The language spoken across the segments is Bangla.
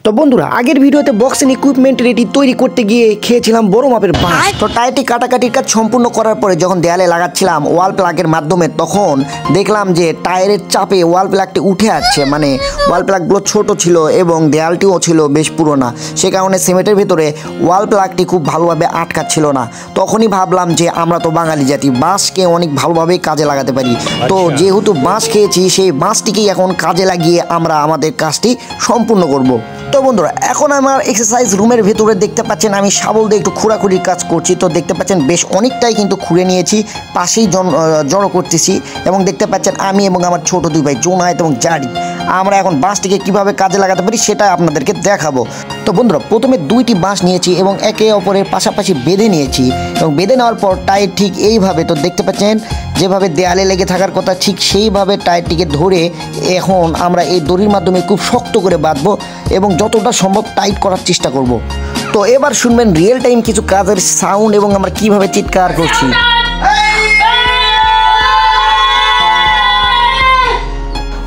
তো বন্ধুরা আগের ভিডিওতে বক্সিং ইকুইপমেন্ট রেডি তৈরি করতে গিয়ে খেয়েছিলাম বড় মাপের বাঁশ। তো টায়ারটি কাটাকাটির কাজ সম্পূর্ণ করার পরে যখন দেয়ালে লাগাচ্ছিলাম ওয়াল প্লাগের মাধ্যমে, তখন দেখলাম যে টায়ারের চাপে ওয়াল প্লাগটি উঠে আসছে, মানে ওয়াল প্লাগগুলো ছোট ছিল এবং দেয়ালটিও ছিল বেশ পুরোনা, সে কারণে সিমেন্টের ভিতরে ওয়াল প্লাগটি খুব ভালোভাবে আটকাচ্ছিল না। তখনই ভাবলাম যে আমরা তো বাঙালি জাতি, বাঁশকে অনেক ভালোভাবেই কাজে লাগাতে পারি। তো যেহেতু বাঁশ খেয়েছি, সেই বাঁশটিকেই এখন কাজে লাগিয়ে আমরা আমাদের কাজটি সম্পূর্ণ করব। তো বন্ধুরা এখন আমার এক্সারসাইজ রুমের ভেতরে দেখতে পাচ্ছেন আমি শাবল দিয়ে একটু খুঁড়াখুড়ির কাজ করছি। তো দেখতে পাচ্ছেন বেশ অনেকটাই কিন্তু খুঁড়ে নিয়েছি, পাশেই জড়ো করতেছি এবং দেখতে পাচ্ছেন আমি এবং আমার ছোট দুই ভাই জোনায়েত এবং জারি আমরা এখন বাঁশটিকে কিভাবে কাজে লাগাতে পারি সেটা আপনাদেরকে দেখাবো। তো বন্ধুরা প্রথমে দুইটি বাঁশ নিয়েছি এবং একে অপরের পাশাপাশি বেঁধে নিয়েছি এবং বেঁধে নেওয়ার পর টায়ার ঠিক এইভাবে, তো দেখতে পাচ্ছেন যেভাবে দেয়ালে লেগে থাকার কথা ঠিক সেইভাবে টায়ারটিকে ধরে এখন আমরা এই দড়ির মাধ্যমে খুব শক্ত করে বাঁধবো এবং যতটা সম্ভব টাইট করার চেষ্টা করব। তো এবার শুনবেন রিয়েল টাইম কিছু কাজের সাউন্ড এবং আমরা কিভাবে চিৎকার করছি।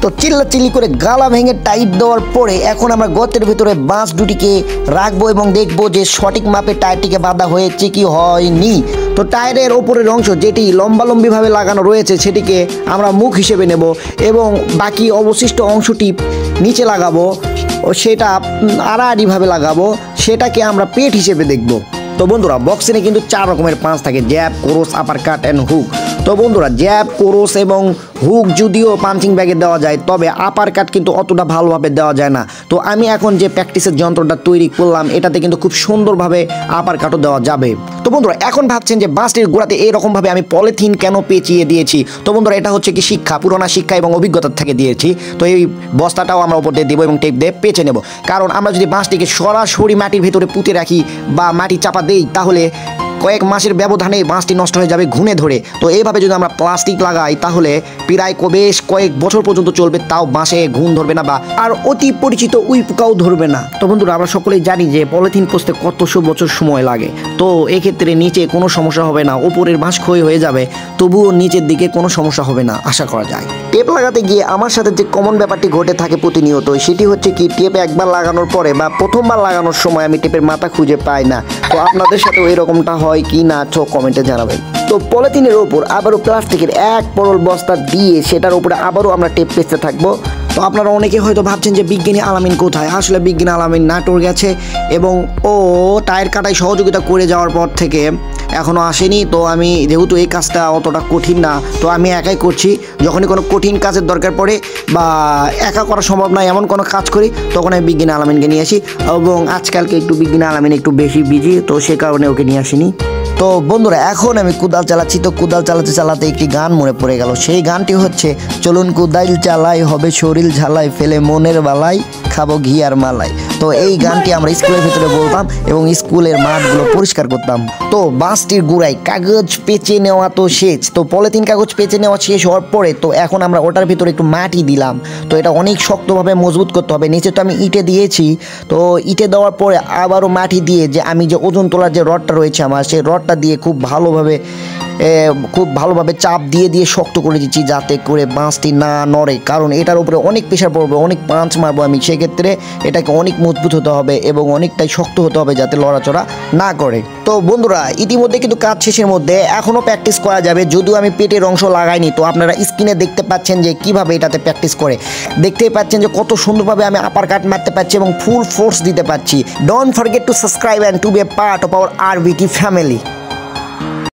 তো চিল্লাচিল্লি করে গালা ভেঙে টাইট দেওয়ার পরে এখন আমরা গর্তের ভিতরে বাঁশ দুটিকে রাখবো এবং দেখবো যে সঠিক মাপে টায়ারটিকে বাঁধা হয়েছে কি হয়নি। তো টায়ারের ওপরের অংশ যেটি লম্বালম্বিভাবে লাগানো রয়েছে সেটিকে আমরা মুখ হিসেবে নেব এবং বাকি অবশিষ্ট অংশটি নিচে লাগাবো ও সেটা আড়াআড়িভাবে লাগাবো, সেটাকে আমরা পেট হিসেবে দেখব। তো বন্ধুরা বক্সিংয়ে কিন্তু 4 রকমের পাঁচ থাকে, jab, cross, upper cut and hook. তো বন্ধুরা জ্যাব, ক্রস এবং হুক যদিও পাঞ্চিং ব্যাগে দেওয়া যায়, তবে আপার কাট কিন্তু অতটা ভালোভাবে দেওয়া যায় না। তো আমি এখন যে প্র্যাকটিসের যন্ত্রটা তৈরি করলাম এটাতে কিন্তু খুব সুন্দরভাবে আপার কাটও দেওয়া যাবে। তো বন্ধুরা এখন ভাবছেন যে বাঁশটির গোড়াতে এইরকমভাবে আমি পলিথিন কেন পেঁচিয়ে দিয়েছি। তো বন্ধুরা এটা হচ্ছে কি শিক্ষা, পুরোনো শিক্ষা এবং অভিজ্ঞতার থেকে দিয়েছি। তো এই বস্তাটাও আমরা উপর দিয়ে দেবো এবং টেপ দিয়ে পেঁচে নেব, কারণ আমরা যদি বাঁশটিকে সরাসরি মাটির ভিতরে পুঁতে রাখি বা মাটি চাপা দেই তাহলে কয়েক মাসের ব্যবধানে বাঁশটি নষ্ট হয়ে যাবে ঘুণে ধরে। তো এইভাবে যদি আমরা প্লাস্টিক লাগাই তাহলে প্রায় বেশ কয়েক বছর পর্যন্ত চলবে, তাও বাঁশে ঘুণ ধরবে না বা আর অতি পরিচিত উই পোকাও ধরবে না। তো বন্ধুরা আমরা সকলেই জানি যে পলিথিন পচতে কতশো বছর সময় লাগে। তো এক্ষেত্রে নিচে কোনো সমস্যা হবে না, উপরের বাঁশ ক্ষয় হয়ে যাবে তবুও নিচের দিকে কোনো সমস্যা হবে না আশা করা যায়। টেপ লাগাতে গিয়ে আমার সাথে যে কমন ব্যাপারটি ঘটে থাকে প্রতিনিয়ত, সেটি হচ্ছে কি টেপ একবার লাগানোর পরে বা প্রথমবার লাগানোর সময় আমি টেপের মাথা খুঁজে পাই না। তো আপনাদের সাথেও এরকমটা হয় কি না তো কমেন্টে জানাবেন। তো পলিথিনের ওপর আবারও প্লাস্টিকের এক পরল বস্তা দিয়ে সেটার উপরে আবারও আমরা টেপ পেঁচতে থাকবো। তো আপনারা অনেকে হয়তো ভাবছেন যে বিজ্ঞানী আলামিন কোথায়, আসলে বিজ্ঞানী আলামিন নাটোর গেছে এবং ও টায়ার কাটায় সহযোগিতা করে যাওয়ার পর থেকে এখনও আসেনি। তো আমি যেহেতু এই কাজটা অতটা কঠিন না, তো আমি একাই করছি। যখনই কোনো কঠিন কাজের দরকার পড়ে বা একা করা সম্ভব নয় এমন কোনো কাজ করি তখন আমি বিজ্ঞানী আলামিনকে নিয়ে আসি, এবং আজকালকে একটু বিজ্ঞানী আলামিন একটু বেশি বিজি, তো সে কারণে ওকে নিয়ে আসিনি। তো বন্ধুরা এখন আমি কুদাল চালাচ্ছি। তো কুদাল চালাতে চালাতে একটি গান মনে পড়ে গেল, সেই গানটি হচ্ছে চলুন কুদাইল চালাই হবে শরীর ঝালাই ফেলে মনের বালাই খাবো ঘি আর মালাই। তো এই গানটি আমরা স্কুলের ভিতরে বলতাম এবং স্কুলের মাঠগুলো পরিষ্কার করতাম। তো বাঁশটির গুড়ায় কাগজ পেঁচে নেওয়া তো শেষ, তো পলিথিন কাগজ পেঁচে নেওয়া শেষ হওয়ার পরে তো এখন আমরা ওটার ভিতরে একটু মাটি দিলাম। তো এটা অনেক শক্তভাবে মজবুত করতে হবে, নিচে তো আমি ইটে দিয়েছি। তো ইটে দেওয়ার পরে আবারও মাটি দিয়ে যে আমি যে ওজন তোলার যে রডটা রয়েছে আমার, সেই রডটা দিয়ে খুব ভালোভাবে চাপ দিয়ে শক্ত করে দিচ্ছি যাতে করে বাঁশটি না নড়ে, কারণ এটার উপরে অনেক প্রেশার পড়বে, অনেক পাঁচ মারবো আমি, সেক্ষেত্রে এটাকে অনেক মজবুত হতে হবে এবং অনেকটাই শক্ত হতে হবে যাতে লড়াচড়া না করে। তো বন্ধুরা ইতিমধ্যে কিন্তু কাজ শেষের মধ্যে এখনও প্র্যাকটিস করা যাবে, যদিও আমি পেটের অংশ লাগাইনি। তো আপনারা স্ক্রিনে দেখতে পাচ্ছেন যে কিভাবে এটাতে প্র্যাকটিস করে, দেখতেই পাচ্ছেন যে কত সুন্দরভাবে আমি আপার কাট মারতে পারছি এবং ফুল ফোর্স দিতে পারছি। Don't forget to subscribe and to be a part of our RBT family.